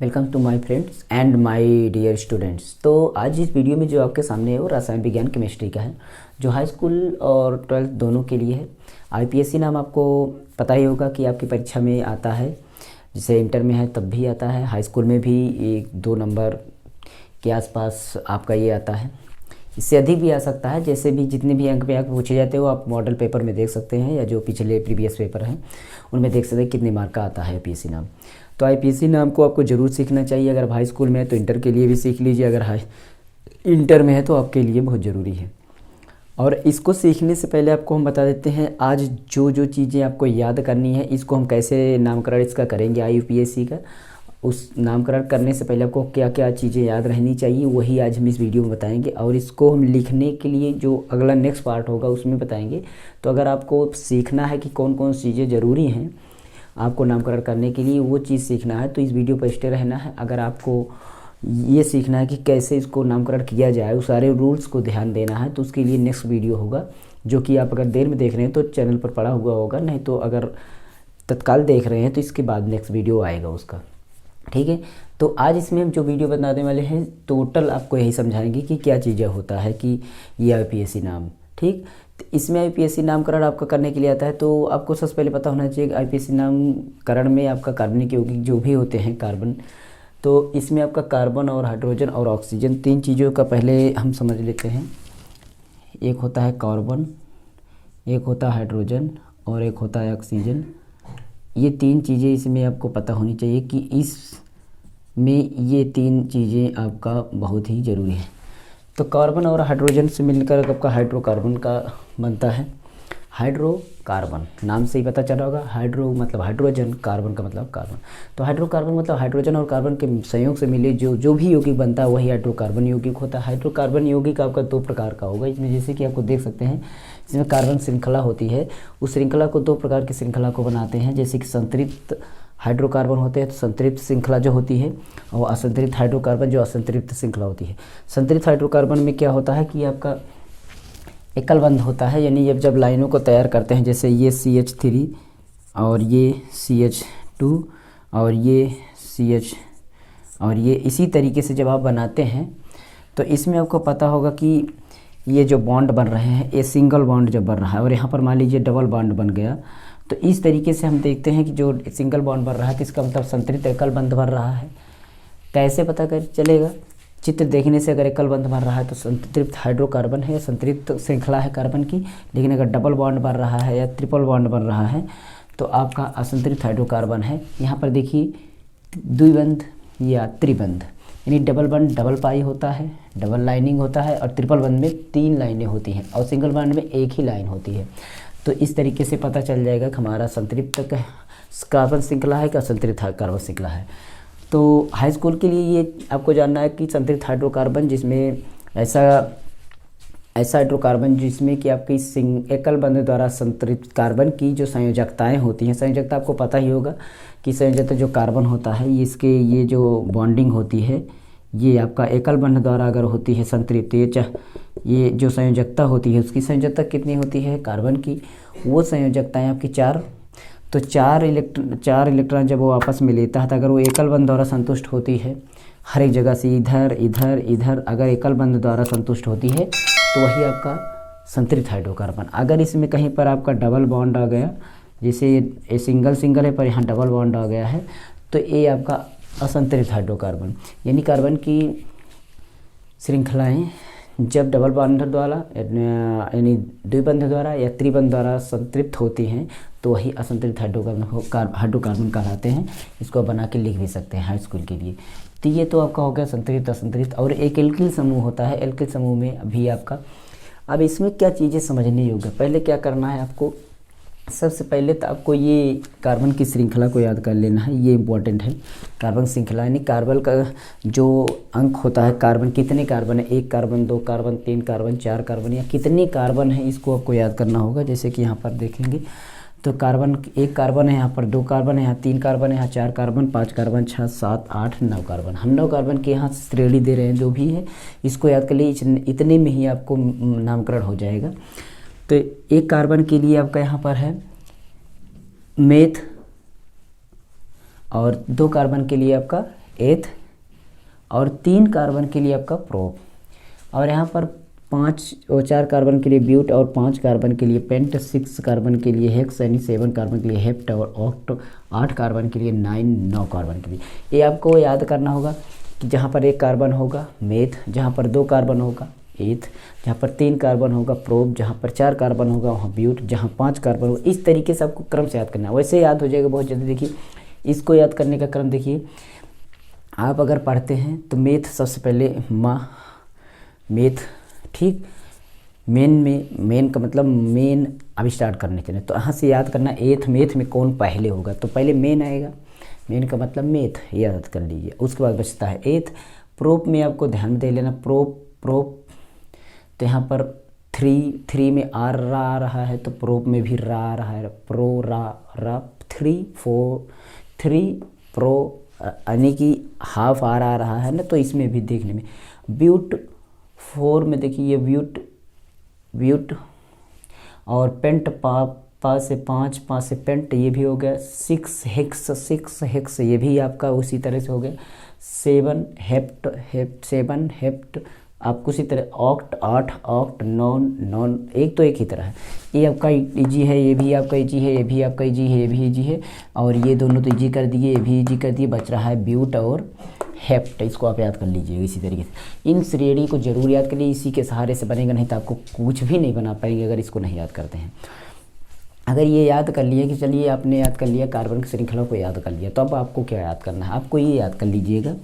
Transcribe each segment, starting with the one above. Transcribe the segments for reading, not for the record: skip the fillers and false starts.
Welcome to my friends and my dear students. तो आज इस वीडियो में जो आपके सामने है वो रसायन विज्ञान केमिस्ट्री का है, जो हाई स्कूल और ट्वेल्थ दोनों के लिए है। आईपीएससी नाम आपको पता ही होगा कि आपकी परीक्षा में आता है, जैसे इंटर में है तब भी आता है, हाई स्कूल में भी 1-2 नंबर के आसपास आपका ये आता है। इससे अधिक भी आ सकता है, जैसे भी जितने भी अंक पे आपको पूछे जाते हैं वो आप मॉडल पेपर में देख सकते हैं, या जो पिछले प्रीवियस पेपर हैं उनमें देख सकते हैं कितने मार्क का आता है आईपीएससी नाम। तो आईपीएससी नाम को आपको ज़रूर सीखना चाहिए। अगर हाई स्कूल में है तो इंटर के लिए भी सीख लीजिए, अगर हाई इंटर में है तो आपके लिए बहुत ज़रूरी है। और इसको सीखने से पहले आपको हम बता देते हैं आज जो चीज़ें आपको याद करनी है, इसको हम कैसे नामकरण इसका करेंगे आईपीएससी का। उस नामकरण करने से पहले आपको क्या क्या चीज़ें याद रहनी चाहिए वही आज हम इस वीडियो में बताएंगे, और इसको हम लिखने के लिए जो अगला नेक्स्ट पार्ट होगा उसमें बताएंगे। तो अगर आपको सीखना है कि कौन कौन चीज़ें ज़रूरी हैं आपको नामकरण करने के लिए, वो चीज़ सीखना है तो इस वीडियो पर स्टे रहना है। अगर आपको ये सीखना है कि कैसे इसको नामकरण किया जाए, उस सारे रूल्स को ध्यान देना है, तो उसके लिए नेक्स्ट वीडियो होगा, जो कि आप अगर देर में देख रहे हैं तो चैनल पर पड़ा हुआ होगा, नहीं तो अगर तत्काल देख रहे हैं तो इसके बाद नेक्स्ट वीडियो आएगा उसका। ठीक है, तो आज इसमें हम जो वीडियो बताने वाले हैं टोटल आपको यही समझाएंगे कि क्या चीज़ें होता है कि ये आईपीएससी नाम। ठीक, तो इसमें आईपीएससी नामकरण आपका करने के लिए आता है, तो आपको सबसे पहले पता होना चाहिए कि आईपीएससी नामकरण में आपका कार्बनिक यौगिक जो भी होते हैं कार्बन, तो इसमें आपका कार्बन और हाइड्रोजन और ऑक्सीजन तीन चीज़ों का पहले हम समझ लेते हैं। एक होता है कार्बन, एक होता है हाइड्रोजन और एक होता है ऑक्सीजन। ये तीन चीज़ें इसमें आपको पता होनी चाहिए कि इसमें ये तीन चीज़ें आपका बहुत ही ज़रूरी है। तो कार्बन और हाइड्रोजन से मिलकर आपका हाइड्रोकार्बन का बनता है। हाइड्रोकार्बन नाम से ही पता चला होगा, हाइड्रो मतलब हाइड्रोजन, कार्बन का मतलब कार्बन। तो हाइड्रोकार्बन मतलब हाइड्रोजन और कार्बन के संयोग से मिले जो भी यौगिक बनता है वही हाइड्रोकार्बन यौगिक होता है। हाइड्रोकार्बन यौगिक आपका 2 प्रकार का होगा इसमें, जैसे कि आपको देख सकते हैं इसमें कार्बन श्रृंखला होती है, उस श्रृंखला को 2 प्रकार की श्रृंखला को बनाते हैं, जैसे कि संतृप्त हाइड्रोकार्बन होते हैं तो संतृप्त श्रृंखला जो होती है, और असंतृप्त हाइड्रोकार्बन जो असंतृप्त श्रृंखला होती है। संतृप्त हाइड्रोकार्बन में क्या होता है कि आपका एकल बंध होता है, यानी जब लाइनों को तैयार करते हैं, जैसे ये CH3 और ये CH2 और ये CH और ये इसी तरीके से जब आप बनाते हैं तो इसमें आपको पता होगा कि ये जो बॉन्ड बन रहे हैं ये सिंगल बॉन्ड जब बन रहा है और यहाँ पर मान लीजिए डबल बॉन्ड बन गया, तो इस तरीके से हम देखते हैं कि जो सिंगल बॉन्ड बन रहा है तो इसका मतलब संतृप्त एकल बंध बन रहा है। कैसे पता कर चलेगा? चित्र देखने से अगर एकल बंध बन रहा है तो संतृप्त हाइड्रोकार्बन है, संतृप्त श्रृंखला है कार्बन की, लेकिन अगर डबल बॉन्ड बन रहा है या ट्रिपल बॉन्ड बन रहा है तो आपका असंतृप्त हाइड्रोकार्बन है। यहाँ पर देखिए द्विबंध या त्रिबंध, यानी डबल बंध डबल पाई होता है, डबल लाइनिंग होता है, और ट्रिपल बंध में 3 लाइनें होती हैं और सिंगल बॉन्ड में 1 ही लाइन होती है। तो इस तरीके से पता चल जाएगा कि हमारा संतृप्त कार्बन श्रृंखला है कि असंतृप्त कार्बन श्रृंखला है। तो हाई स्कूल के लिए ये आपको जानना है कि संतृप्त हाइड्रोकार्बन जिसमें ऐसा हाइड्रोकार्बन जिसमें कि आपकी एकल बंध द्वारा संतृप्त कार्बन की जो संयोजकताएं होती हैं, संयोजकता आपको पता ही होगा कि संयोजकता जो कार्बन होता है इसके ये जो बॉन्डिंग होती है ये आपका एकल बंध द्वारा अगर होती है संतृप्त, ये जो संयोजकता होती है उसकी संयोजकता कितनी होती है कार्बन की, वो संयोजकताएँ आपकी 4। तो 4 इलेक्ट्रॉन जब वो आपस में लेता है तो अगर वो एकल बंध द्वारा संतुष्ट होती है हर एक जगह से इधर इधर इधर, अगर एकल बंध द्वारा संतुष्ट होती है तो वही आपका संतृप्त हाइड्रोकार्बन। अगर इसमें कहीं पर आपका डबल बॉन्ड आ गया, जैसे ये सिंगल है पर यहाँ डबल बॉन्ड आ गया है, तो ये आपका असंतृप्त हाइड्रोकार्बन। यानी कार्बन की श्रृंखलाएँ जब डबल बॉन्ड द्वारा यानी द्विबंध द्वारा या त्रिबंध द्वारा संतृप्त होती हैं तो वही असंतृप्त हाइड्रोकार्बन कहलाते हैं। इसको बना के लिख भी सकते हैं हाई स्कूल के लिए। तो ये तो आपका हो गया संतृप्त असंतृप्त। और एक एल्किल समूह होता है, एल्किल समूह में अभी आपका, अब इसमें क्या चीज़ें समझने योग्य, पहले क्या करना है आपको, सबसे पहले तो आपको ये कार्बन की श्रृंखला को याद कर लेना है, ये इम्पोर्टेंट है। कार्बन श्रृंखला यानी कार्बन का जो अंक होता है, कार्बन कितने कार्बन है, 1 कार्बन 2 कार्बन 3 कार्बन 4 कार्बन या कितने कार्बन है, इसको आपको याद करना होगा। जैसे कि यहाँ पर देखेंगे तो कार्बन 1 कार्बन है, यहाँ पर 2 कार्बन है, यहाँ 3 कार्बन है, यहाँ 4 कार्बन 5 कार्बन 6 7 8 9 कार्बन। हम 9 कार्बन के यहाँ श्रेणी दे रहे हैं जो भी है, इसको याद कर लिए, इतने में ही आपको नामकरण हो जाएगा। तो 1 कार्बन के लिए आपका यहाँ पर है मेथ, और 2 कार्बन के लिए आपका एथ, और 3 कार्बन के लिए आपका प्रोप, और यहाँ पर 5 और 4 कार्बन के लिए ब्यूट, और 5 कार्बन के लिए पेंट, 6 कार्बन के लिए हेक्स, यानी 7 कार्बन के लिए हेप्ट, और ऑक्ट, 8 कार्बन के लिए 9 कार्बन के लिए। ये आपको याद करना होगा कि जहाँ पर 1 कार्बन होगा मेथ, जहाँ पर 2 कार्बन होगा एथ, जहाँ पर 3 कार्बन होगा प्रोप, जहाँ पर 4 कार्बन होगा वहाँ ब्यूट, जहाँ 5 कार्बन होगा। इस तरीके से आपको क्रम से याद करना है, वैसे याद हो जाएगा बहुत जल्दी। देखिए इसको याद करने का क्रम देखिए, आप अगर पढ़ते हैं तो मेथ सबसे पहले मेथ, ठीक, मेन का मतलब मेन अब स्टार्ट करने के लिए, तो यहाँ से याद करना एथ मेथ में कौन पहले होगा, तो पहले मेन आएगा, मेन का मतलब मेथ, ये याद कर लीजिए। उसके बाद बचता है एथ। प्रोप में आपको ध्यान में दे लेना, प्रोप तो यहाँ पर 3 में आर रा आ रहा है, तो प्रोप में भी रा आ रहा है, प्रो रा 3 4 3 प्रो, यानी कि हाफ आर आ रहा है ना, तो इसमें भी देखने में। ब्यूट 4 में देखिए ये ब्यूट, और पेंट पा से 5 से पेंट, ये भी हो गया। 6 हेक्स ये भी आपका उसी तरह से हो गया। 7 हेप्ट आपको उसी तरह। ऑक्ट 8 ऑक्ट, नॉन एक तो एक ही तरह है। ये आपका इजी है, ये भी आपका इजी है, ये भी आपका इजी है, ये भी इजी है, और ये दोनों तो इजी कर दिए, ये भी इजी कर दिए। बच रहा है ब्यूट और हेप्ट, इसको आप याद कर लीजिए इसी तरीके से। इन श्रेणी को जरूर याद कर लीजिए, इसी के सहारे से बनेगा, नहीं तो आपको कुछ भी नहीं बना पाएंगे अगर इसको नहीं याद करते हैं। अगर ये याद कर लिए कि चलिए आपने याद कर लिया, कार्बन की श्रृंखला को याद कर लिया, तो अब आपको क्या याद करना है, आपको ये याद कर लीजिएगा,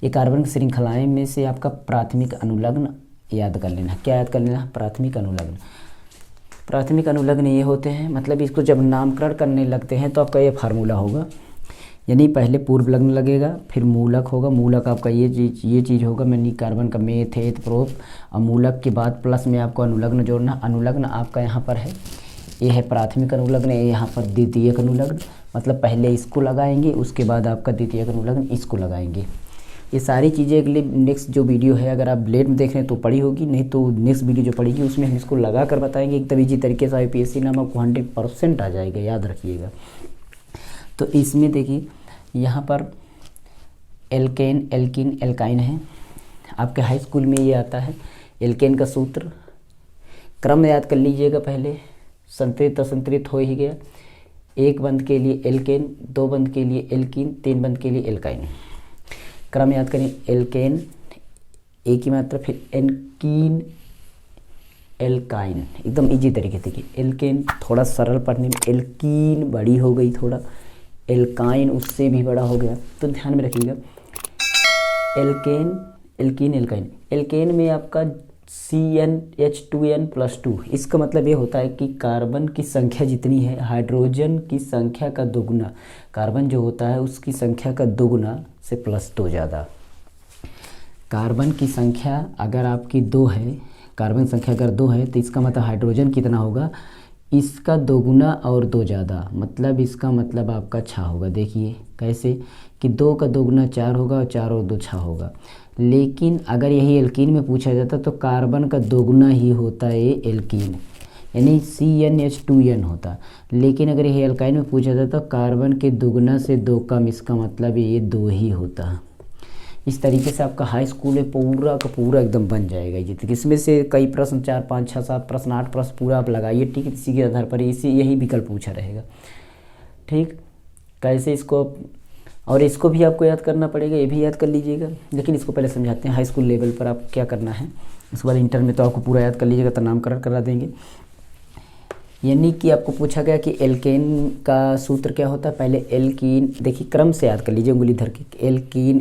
ये कार्बन की श्रृंखलाएँ में से आपका प्राथमिक अनुलग्न याद कर लेना। क्या याद कर लेना? प्राथमिक अनुलग्न। प्राथमिक अनुलग्न ये होते हैं, मतलब इसको जब नामकरण करने लगते हैं तो आपका ये फार्मूला होगा, यानी पहले पूर्व लग्न लगेगा, फिर मूलक होगा। मूलक आपका ये चीज़ होगा, यानी कार्बन का मेथ एथ प्रोप, और मूलक के बाद प्लस में आपको अनुलग्न जोड़ना। अनुलग्न आपका यहाँ पर है, ये है प्राथमिक अनुलग्न, ये यहाँ पर द्वितीयक अनुलग्न, मतलब पहले इसको लगाएंगे, उसके बाद आपका द्वितीयक अनुलग्न इसको लगाएंगे। ये सारी चीज़ें अगले नेक्स्ट जो वीडियो है, अगर आप लेट में देख रहे हैं तो पढ़ी होगी, नहीं तो नेक्स्ट वीडियो जो पढ़ेगी उसमें हम इसको लगा कर बताएंगे एकदम ईजी तरीके से। IPSC नाम आपको 100% आ जाएगा, याद रखिएगा। तो इसमें देखिए यहाँ पर एल्केन, एल्कीन, एल्काइन है, आपके हाई स्कूल में ये आता है। एल्केन का सूत्र क्रम याद कर लीजिएगा, पहले संतृप्त असंतृप्त हो ही गया। 1 बंद के लिए एल्केन, 2 बंद के लिए एल्कीन, 3 बंद के लिए एल्काइन। क्रम याद करें, एल्केन एक ही मात्रा, फिर एल्कीन, एल्काइन, एकदम इजी तरीके से। देखिए एल्केन थोड़ा सरल पढ़ने में, एल्कीन बड़ी हो गई थोड़ा, एल्काइन उससे भी बड़ा हो गया, तो ध्यान में रखिएगा। Alkene, alkene, alkyne. एल्केन में आपका CnH2n+2, इसका मतलब ये होता है कि कार्बन की संख्या जितनी है हाइड्रोजन की संख्या का दोगुना, कार्बन जो होता है उसकी संख्या का दोगुना से +2 ज़्यादा। कार्बन की संख्या अगर आपकी 2 है, कार्बन की संख्या अगर 2 है, तो इसका मतलब हाइड्रोजन कितना होगा, इसका दोगुना और 2 ज़्यादा, मतलब इसका मतलब आपका 6 होगा। देखिए कैसे कि 2 का दोगुना 4 होगा, और 4 और 2 6 होगा। लेकिन अगर यही एल्कीन में पूछा जाता तो कार्बन का दोगुना ही होता है ये एल्कीन, यानी CnH2n होता। लेकिन अगर यही एल्काइन में पूछा जाता तो कार्बन के दोगुना से 2 कम, इसका मतलब ये 2 ही होता। इस तरीके से आपका हाई स्कूल में पूरा का पूरा एकदम बन जाएगा ये। तो इसमें से कई प्रश्न 4 5 6 7 प्रश्न 8 प्रश्न पूरा आप लगाइए, ठीक है, इसी के आधार पर यही विकल्प पूछा रहेगा। ठीक, कैसे इसको, और इसको भी आपको याद करना पड़ेगा, ये भी याद कर लीजिएगा। लेकिन इसको पहले समझाते हैं हाई स्कूल लेवल पर आप क्या करना है, उसके बाद इंटर में तो आपको पूरा याद कर लीजिएगा, तो नामकरण करा देंगे। यानी कि आपको पूछा गया कि एल्केन का सूत्र क्या होता है, पहले एल्कीन, देखिए क्रम से याद कर लीजिए उंगली धर के, alkene,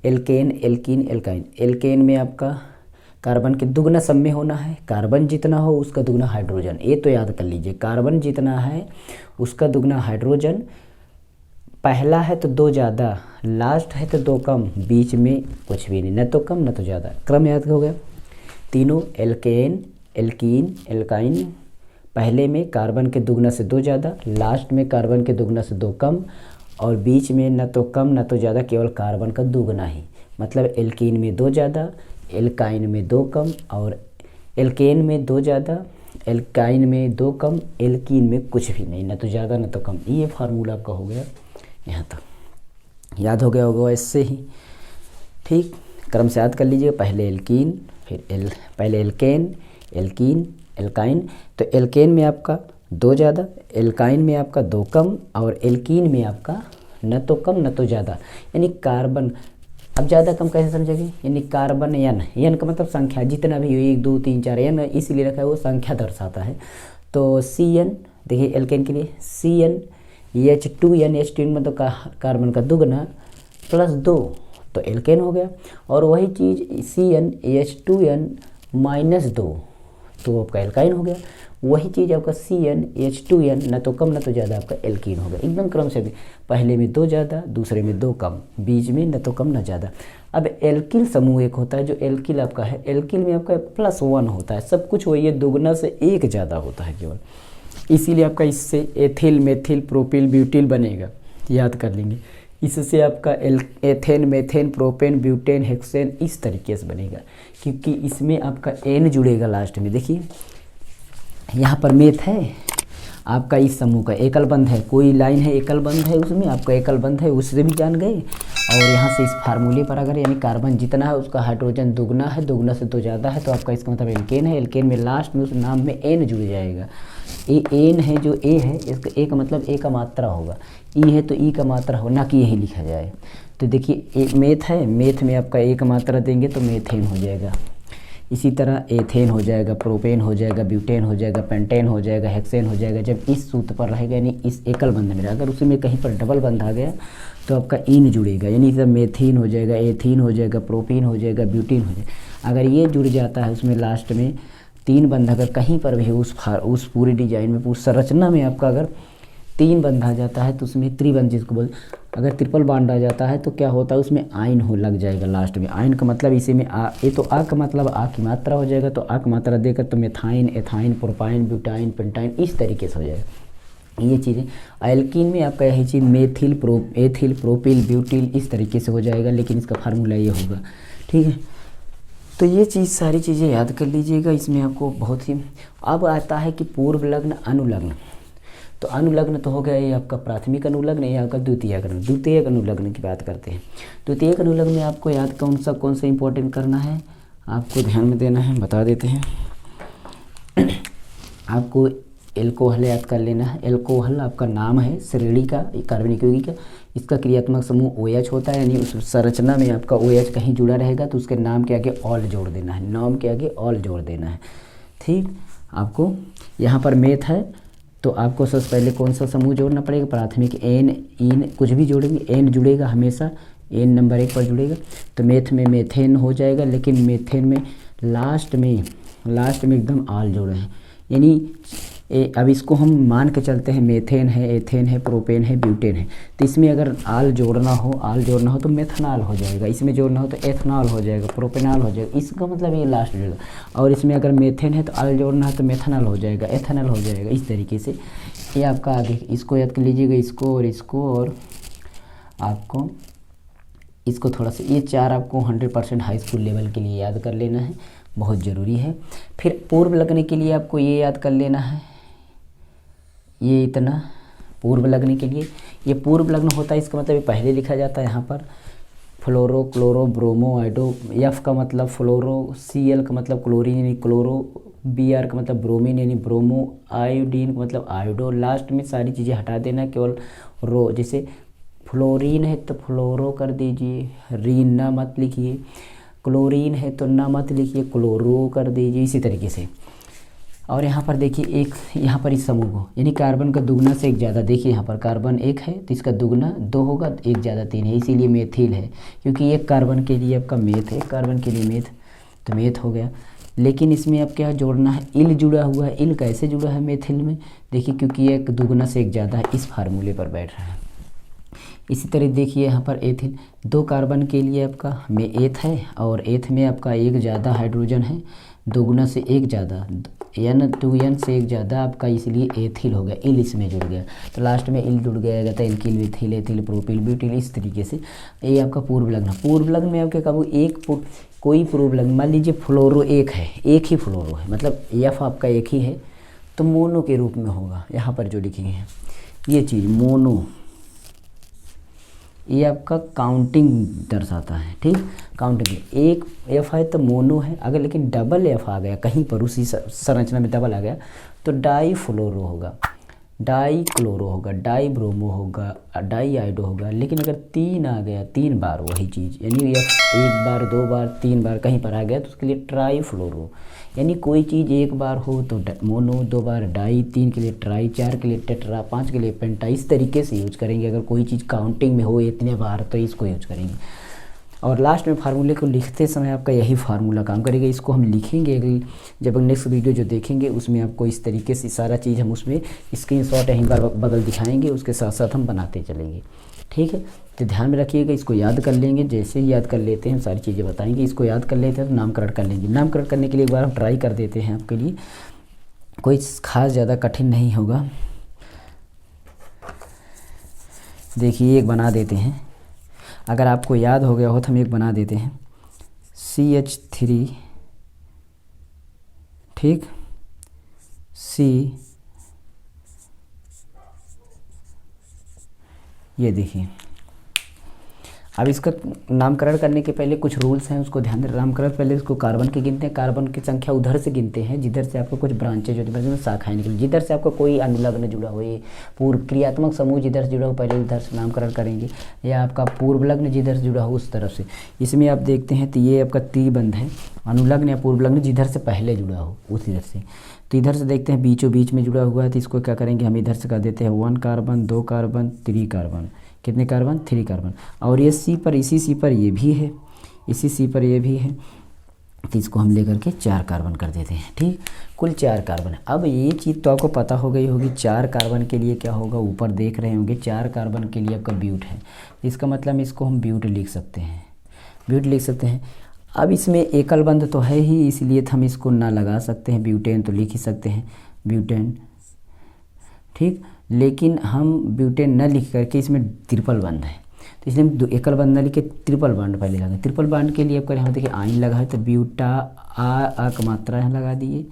alkane, alkene, alkyne. Alkane में आपका कार्बन के दुगना सब में होना है, कार्बन जितना हो उसका दुगना हाइड्रोजन, ये तो याद कर लीजिए, कार्बन जितना है उसका दुगना हाइड्रोजन। पहला है तो 2 ज़्यादा, लास्ट है तो 2 कम, बीच में कुछ भी नहीं, न तो कम न तो ज़्यादा। क्रम याद हो गया तीनों, एल्केन, एल्कीन, एल्काइन। पहले में कार्बन के दुगना से 2 ज़्यादा, लास्ट में कार्बन के दुगना से 2 कम, और बीच में न तो कम न तो ज़्यादा, केवल कार्बन का दुगना ही। मतलब एल्कीन में 2 ज़्यादा, एल्काइन में 2 कम, और एल्केन में 2 ज़्यादा, एल्काइन में 2 कम, एल्कीन में कुछ भी नहीं, न तो ज़्यादा न तो कम। ये फार्मूला आपका हो गया यहाँ तक। याद हो गया होगा इससे ही। ठीक, क्रम से याद कर लीजिए, पहले एल्कीन, फिर पहले एल्केन, एल्कीन, एल्काइन। तो एल्केन में आपका 2 ज़्यादा, एल्काइन में आपका 2 कम, और एल्कीन में आपका न तो कम न तो ज़्यादा, यानी कार्बन। अब ज़्यादा कम कैसे समझेंगे, यानी कार्बन एन का मतलब संख्या, जितना भी हो 1 2 3 4 एन इसलिए रखा है, वो संख्या दर्शाता है। तो CN, देखिए एल्केन के लिए CN H2N, H2N मतलब कार्बन का दुगना प्लस 2, तो एल्केन हो गया। और वही चीज़ CN H2N माइनस 2, तो आपका एल्काइन हो गया। वही चीज़ आपका CN H2N न तो कम न तो ज़्यादा, आपका एल्कीन हो गया। एकदम क्रम से, पहले में 2 ज़्यादा, दूसरे में 2 कम, बीच में न तो कम न ज़्यादा। अब एल्किल समूह एक होता है, जो एल्किल आपका है, एल्किल में आपका +1 होता है, सब कुछ वही है, दुगना से 1 ज़्यादा होता है केवल, इसीलिए आपका इससे एथिल, मेथिल, प्रोपिल, ब्यूटिल बनेगा, याद कर लेंगे। इससे आपका ethane, methane, propane, butane, hexane इस तरीके से बनेगा, क्योंकि इसमें आपका N जुड़ेगा लास्ट में। देखिए यहाँ पर मेथ है आपका, इस समूह का एकल बंध है, कोई लाइन है एकल बंध है, उसमें आपका एकल बंध है, उससे भी जान गए। और यहाँ से इस फार्मूले पर अगर, यानी कार्बन जितना है उसका हाइड्रोजन दुगना है, दुगना से 2 ज़्यादा है, तो आपका इसका मतलब एल्केन है। एल्केन में लास्ट में उस नाम में N जुड़ जाएगा। ये N है, जो A है, इसका A का मतलब A का मात्रा होगा, E है तो E का मात्रा हो, ना कि यही लिखा जाए। तो देखिए मेथ है, मेथ में आपका A का मात्रा देंगे तो मेथेन हो जाएगा। इसी तरह एथेन हो जाएगा, प्रोपेन हो जाएगा, ब्यूटेन हो जाएगा, पेंटेन हो जाएगा, हेक्सेन हो जाएगा। जब इस सूत्र पर रहेगा, यानी इस एकल बंध में, अगर उसी में कहीं पर डबल बंध आ गया तो आपका इन जुड़ेगा, यानी जब मेथीन हो जाएगा, एथीन हो जाएगा, प्रोपीन हो जाएगा, ब्यूटीन हो जाएगा। अगर ये जुड़ जाता है उसमें लास्ट में 3 बंध अगर कहीं पर भी उस पूरी डिजाइन में, पूरी संरचना में आपका अगर 3 बंध आ जाता है तो उसमें त्रिबंध जिसको बोल, अगर ट्रिपल बॉन्ड आ जाता है तो क्या होता है, उसमें आयन हो लग जाएगा लास्ट में। आयन का मतलब इसी में ये तो आ का मतलब आ की मात्रा हो जाएगा, तो आ की मात्रा देकर तो methyne, ethyne, propyne, butyne, pentyne इस तरीके से हो जाएगा ये चीज़ें। एल्कीन में आपका यही चीज़ मेथिल, एथिल, प्रोपिल, ब्यूटिल इस तरीके से हो जाएगा, लेकिन इसका फार्मूला ये होगा। ठीक है, तो ये चीज़ सारी चीज़ें याद कर लीजिएगा, इसमें आपको बहुत ही। अब आता है कि पूर्व लग्न, अनुलग्न। तो अनुलग्न तो हो गया ये आपका प्राथमिक अनुलग्न, ये आपका द्वितीयक अनुलग्न। द्वितीयक अनुलग्न की बात करते हैं। द्वितीयक अनुलग्न में आपको याद कौन सा इंपॉर्टेंट करना है, आपको ध्यान में देना है, बता देते हैं। आपको एल्कोहल याद कर लेना है। एल्कोहल आपका नाम है श्रेणी का, कार्बनिक यौगिक का, इसका क्रियात्मक समूह OH होता है, यानी उस संरचना में आपका OH कहीं जुड़ा रहेगा तो उसके नाम के आगे ऑल जोड़ देना है, नाम के आगे ऑल जोड़ देना है। ठीक, आपको यहाँ पर मेथ है तो आपको सबसे पहले कौन सा समूह जोड़ना पड़ेगा, प्राथमिक एन, इन, कुछ भी जोड़ेंगे एन जुड़ेगा हमेशा, एन नंबर 1 पर जुड़ेगा। तो मेथ में मेथेन हो जाएगा, लेकिन मेथेन में लास्ट में एकदम आल जोड़े हैं, यानी अब इसको हम मान के चलते हैं मेथेन है, एथेन है, प्रोपेन है, ब्यूटेन है। तो इसमें अगर आल जोड़ना हो तो मेथनॉल हो जाएगा, इसमें जोड़ना हो तो एथनॉल हो जाएगा, प्रोपेनॉल हो जाएगा, इसका मतलब ये लास्ट जुड़ेगा। और इसमें अगर मेथेन है तो आल जोड़ना है तो मेथनॉल हो जाएगा, एथनॉल हो जाएगा। इस तरीके से ये आपका आगे, इसको याद कर लीजिएगा, इसको और आपको इसको थोड़ा सा, ये 4 आपको 100% हाई स्कूल लेवल के लिए याद कर लेना है, बहुत ज़रूरी है। फिर पूर्व लगने के लिए आपको ये याद कर लेना है, ये इतना पूर्व लगने के लिए, ये पूर्व लग्न होता है, इसका मतलब पहले लिखा जाता है यहाँ पर फ्लोरो, क्लोरो, ब्रोमो, आइडो। एफ का मतलब फ्लोरो, Cl का मतलब क्लोरीन यानी क्लोरो, Br का मतलब ब्रोमीन यानी ब्रोमो, आयोडीन का मतलब आयोडो। लास्ट में सारी चीज़ें हटा देना, केवल रो, जैसे फ्लोरीन है तो फ्लोरो कर दीजिए, रीन ना मत लिखिए, क्लोरीन है तो ना मत लिखिए, क्लोरो कर दीजिए, इसी तरीके से। और यहाँ पर देखिए एक, यहाँ पर इस समूह को, यानी कार्बन का दुगना से 1 ज़्यादा, देखिए यहाँ पर कार्बन 1 है तो इसका दुगना 2 होगा, 1 ज़्यादा 3 है, इसीलिए मेथिल है, क्योंकि एक कार्बन के लिए आपका मेथ है, कार्बन के लिए मेथ, तो मेथ हो गया। लेकिन इसमें अब क्या जोड़ना है, इल जुड़ा हुआ है। इल कैसे जुड़ा है मेथिल में, देखिए क्योंकि एक दुगना से 1 ज़्यादा है, इस फार्मूले पर बैठ रहा है। इसी तरह देखिए यहाँ पर एथिल, 2 कार्बन के लिए आपका में एथ है, और एथ में आपका 1 ज़्यादा हाइड्रोजन है, दुगुना से 1 ज़्यादा, N2N से 1 ज़्यादा आपका, इसलिए एथिल हो गया, इल इसमें जुड़ गया, तो लास्ट में इल जुड़ गया तो alkyl, Mithil, ethyl, propyl, butyl, इस तरीके से। ये आपका पूर्व लग्न। पूर्व लग्न में आपके काबू कोई पूर्व लग्न, मान लीजिए फ्लोरो 1 है, एक ही फ्लोरो है, मतलब एफ आपका 1 ही है, तो मोनो के रूप में होगा। यहाँ पर जो लिखे हैं ये चीज़ मोनो, ये आपका काउंटिंग दर्शाता है, ठीक। काउंटिंग एक एफ है तो मोनो है, अगर लेकिन डबल एफ आ गया कहीं पर उसी संरचना में डबल आ गया तो डाई फ्लोरो होगा, डाई क्लोरो होगा, डाई ब्रोमो होगा, डाई आइडो होगा। लेकिन अगर 3 आ गया 3 बार वही चीज़, यानी एक बार 2 बार 3 बार कहीं पर आ गया तो उसके लिए ट्राई फ्लोरो। यानी कोई चीज़ एक बार हो तो मोनो, 2 बार डाई, 3 के लिए ट्राई, 4 के लिए टेट्रा, 5 के लिए पेंटा। इस तरीके से यूज करेंगे। अगर कोई चीज़ काउंटिंग में हो इतने बार तो इसको यूज करेंगे। और लास्ट में फार्मूले को लिखते समय आपका यही फार्मूला काम करेगा। इसको हम लिखेंगे अगली जब नेक्स्ट वीडियो जो देखेंगे उसमें आपको इस तरीके से सारा चीज़ हम उसमें स्क्रीनशॉट यहीं बार बगल दिखाएंगे, उसके साथ साथ हम बनाते चलेंगे, ठीक है। तो ध्यान में रखिएगा, इसको याद कर लेंगे। जैसे ही याद कर लेते हैं सारी चीज़ें बताएंगे। इसको याद कर लेते हैं तो नामकरण कर लेंगे। नामकरण करने के लिए एक बार हम ट्राई कर देते हैं आपके लिए, कोई खास ज़्यादा कठिन नहीं होगा। देखिए एक बना देते हैं, अगर आपको याद हो गया हो तो हम एक बना देते हैं CH3, ठीक, C, ये देखिए। अब इसका नामकरण करने के पहले कुछ रूल्स हैं, उसको ध्यान दें। नामकरण पहले इसको कार्बन के गिनते हैं, कार्बन की संख्या उधर से गिनते हैं जिधर से आपको कुछ ब्रांचेज होती है, शाखाएं निकली, जिधर से आपका कोई अनुलग्न जुड़ा हो, ये पूर्व क्रियात्मक समूह जिधर से जुड़ा हो पहले उधर से नामकरण करेंगे, या आपका पूर्वलग्न जिधर से जुड़ा हो उस तरफ से। इसमें आप देखते हैं तो ये आपका त्रिबंध है, अनुलग्न या पूर्वलग्न जिधर से पहले जुड़ा हो उस इधर से। तो इधर से देखते हैं बीचों बीच में जुड़ा हुआ है तो इसको क्या करेंगे हम इधर से कर देते हैं 1 कार्बन, 2 कार्बन, 3 कार्बन। कितने कार्बन? 3 कार्बन। और ये सी पर, इसी सी पर ये भी है, इसी सी पर ये भी है, तो इसको हम लेकर के 4 कार्बन कर देते हैं, ठीक। कुल 4 कार्बन है। अब ये चीज़ तो आपको पता हो गई होगी, 4 कार्बन के लिए क्या होगा, ऊपर देख रहे होंगे 4 कार्बन के लिए आपका ब्यूट है, इसका मतलब इसको हम ब्यूट लिख सकते हैं, ब्यूट लिख सकते हैं। अब इसमें एकल बंध तो है ही, इसलिए हम इसको ना लगा सकते हैं, ब्यूटेन तो लिख ही सकते हैं, ब्यूटेन, ठीक। लेकिन हम ब्यूटेन न लिख करके इसमें ट्रिपल बंध है तो इसलिए हम एकल बंध न लिख के ट्रिपल बॉन्ड पहले लगा। ट्रिपल बॉन्ड के लिए आपका यहाँ देखिए आइन लगा है तो ब्यूटा आ का मात्रा यहाँ लगा दिए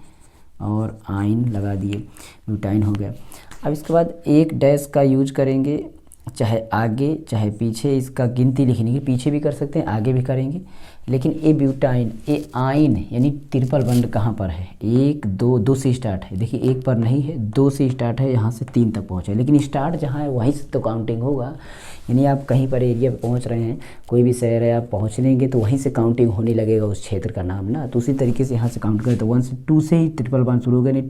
और आइन लगा दिए, ब्यूटाइन हो गया। अब इसके बाद एक डैश का यूज करेंगे, चाहे आगे चाहे पीछे, इसका गिनती लिखने की पीछे भी कर सकते हैं आगे भी करेंगे। लेकिन ए ब्यूटाइन, ए आइन यानी ट्रिपल बंड कहाँ पर है, 1 2 2 से स्टार्ट है, देखिए 1 पर नहीं है, 2 से स्टार्ट है, यहाँ से 3 तक पहुँचा है। लेकिन स्टार्ट जहाँ है वहीं से तो काउंटिंग होगा, यानी आप कहीं पर एरिया पर पहुँच रहे हैं, कोई भी शहर है आप पहुँच लेंगे तो वहीं से काउंटिंग होने लगेगा उस क्षेत्र का नाम ना। तो उसी तरीके से यहाँ से काउंट करें तो 1 से 2 से ही ट्रिपल बॉन्ड शुरू होगा, यानी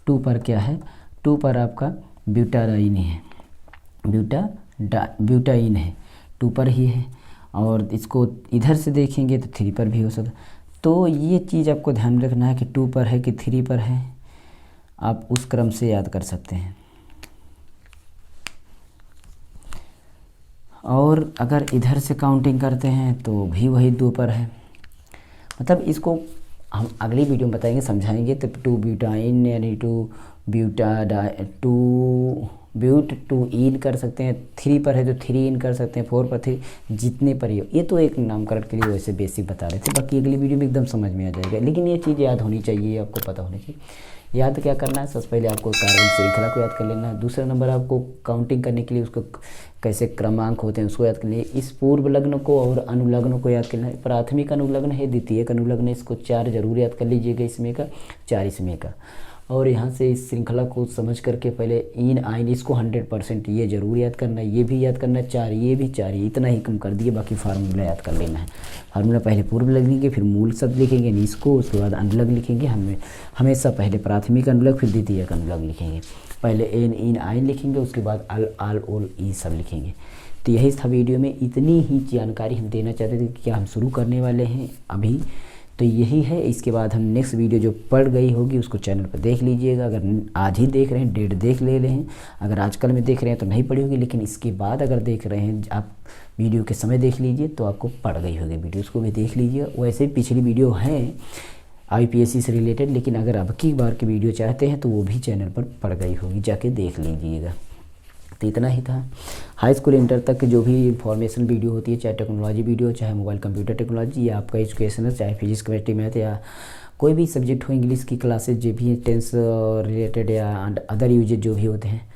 2 पर क्या है, 2 पर आपका ब्यूटाराइन है, ब्यूटाइन है, 2 पर ही है। और इसको इधर से देखेंगे तो 3 पर भी हो सकता। तो ये चीज़ आपको ध्यान में रखना है कि 2 पर है कि 3 पर है, आप उस क्रम से याद कर सकते हैं। और अगर इधर से काउंटिंग करते हैं तो भी वही 2 पर है। मतलब इसको हम अगली वीडियो में बताएंगे, समझाएंगे। तो 2 ब्यूटाइन यानी 2 ब्यूट 2 इन कर सकते हैं, 3 पर है तो 3 इन कर सकते हैं, 4 पर 3, जितने पर ये तो एक नामकरण के लिए वैसे बेसिक बता रहे थे, बाकी अगली वीडियो में एकदम समझ में आ जाएगा। लेकिन ये चीज़ याद होनी चाहिए, आपको पता होनी चाहिए। याद क्या करना है, सबसे पहले आपको कार्बन श्रृंखला को याद कर लेना है। दूसरा नंबर आपको काउंटिंग करने के लिए उसको कैसे क्रमांक होते हैं उसको याद कर लिए। इस पूर्व लग्न को और अनुलग्न को याद करना है। प्राथमिक अनुलग्न है, द्वितीयक अनुलग्न है, इसको 4 जरूर याद कर लीजिएगा, इसमें का 4 इसमें का। और यहाँ से इस श्रृंखला को समझ करके पहले इन आइन इसको 100% ये जरूर याद करना है, ये भी याद करना है, 4 ये भी 4 ये, इतना ही कम कर दिए, बाकी फार्मूला याद कर लेना है। फार्मूला पहले पूर्व लिखेंगे, फिर मूल शब्द लिखेंगे इसको, उसके बाद अनुलग्न लिखेंगे। हमेशा पहले प्राथमिक अनुलग्न फिर द्वितीयक अनुलग्न लिखेंगे, पहले एन इन आइन लिखेंगे, उसके बाद अल आल ओल ई सब लिखेंगे। तो यही था वीडियो में, इतनी ही जानकारी हम देना चाहते थे कि क्या हम शुरू करने वाले हैं अभी, तो यही है। इसके बाद हम नेक्स्ट वीडियो जो पड़ गई होगी उसको चैनल पर देख लीजिएगा। अगर आज ही देख रहे हैं डेट देख ले रहे हैं, अगर आजकल में देख रहे हैं तो नहीं पड़ी होगी, लेकिन इसके बाद अगर देख रहे हैं आप वीडियो के समय देख लीजिए तो आपको पड़ गई होगी वीडियो, उसको भी देख लीजिए। वैसे पिछली वीडियो हैं IPSC से रिलेटेड, लेकिन अगर अब की बार की वीडियो चाहते हैं तो वो भी चैनल पर पड़ गई होगी, जाके देख लीजिएगा। तो इतना ही था। हाई स्कूल इंटर तक की जो भी इंफॉर्मेशन वीडियो होती है, चाहे टेक्नोलॉजी वीडियो, चाहे मोबाइल कंप्यूटर टेक्नोलॉजी, या आपका एजुकेशनल, चाहे फिजिक्स केमिस्ट्री मैथ, या कोई भी सब्जेक्ट हो, इंग्लिश की क्लासेज जो भी टेंस रिलेटेड या अदर यूजेज जो भी होते हैं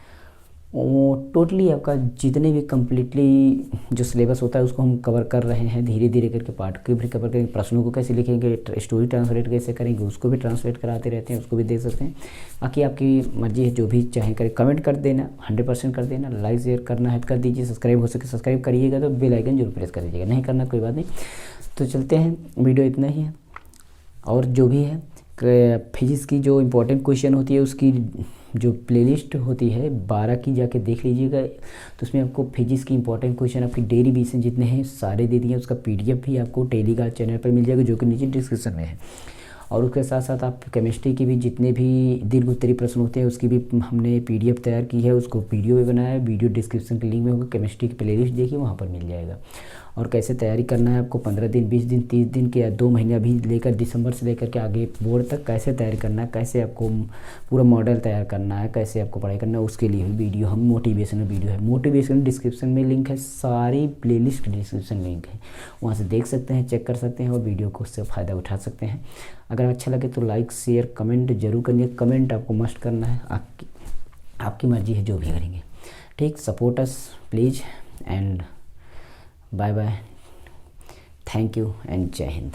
टोटली आपका जितने भी कम्प्लीटली जो सिलेबस होता है उसको हम कवर कर रहे हैं, धीरे धीरे करके पार्ट को भी कवर करेंगे, प्रश्नों को कैसे लिखेंगे, स्टोरी ट्रांसलेट कैसे करेंगे उसको भी ट्रांसलेट कराते रहते हैं, उसको भी देख सकते हैं। बाकी आपकी मर्जी है, जो भी चाहे करें। कमेंट कर देना, 100% कर देना, लाइक शेयर करना है कर दीजिए, सब्सक्राइब हो सके सब्सक्राइब करिएगा, तो बेल आइकन जरूर प्रेस कर दीजिएगा, नहीं करना कोई बात नहीं। तो चलते हैं, वीडियो इतना ही है। और जो भी है फिजिक्स की जो इम्पोर्टेंट क्वेश्चन होती है उसकी जो प्लेलिस्ट होती है 12 की, जाके देख लीजिएगा। तो उसमें आपको फिजिक्स की इंपॉर्टेंट क्वेश्चन आपकी डेरिवेशन जितने हैं सारे दे दिए, उसका पीडीएफ भी आपको टेलीग्राम चैनल पर मिल जाएगा, जो कि नीचे डिस्क्रिप्शन में है। और उसके साथ साथ आप केमिस्ट्री की भी जितने भी दीर्घ उत्तरीय प्रश्न होते हैं उसकी भी हमने पीडीएफ तैयार की है, उसको वीडियो भी बनाया है, वीडियो डिस्क्रिप्शन के लिंक में होगा। केमिस्ट्री की प्लेलिस्ट देखिए, वहाँ पर मिल जाएगा। और कैसे तैयारी करना है आपको 15 दिन, 20 दिन, 30 दिन के या 2 महीने अभी लेकर दिसंबर से लेकर के आगे बोर्ड तक कैसे तैयारी करना है, कैसे आपको पूरा मॉडल तैयार करना है, कैसे आपको पढ़ाई करना है, उसके लिए वीडियो हम मोटिवेशनल वीडियो है। मोटिवेशनल डिस्क्रिप्शन में लिंक है, सारी प्लेलिस्ट डिस्क्रिप्शन लिंक है, वहाँ से देख सकते हैं, चेक कर सकते हैं और वीडियो को उससे फ़ायदा उठा सकते हैं। अगर अच्छा लगे तो लाइक शेयर कमेंट जरूर करिए, कमेंट आपको मस्ट करना है, आपकी मर्जी है जो भी करेंगे। ठीक, support us please and bye bye, thank you and जय हिंद।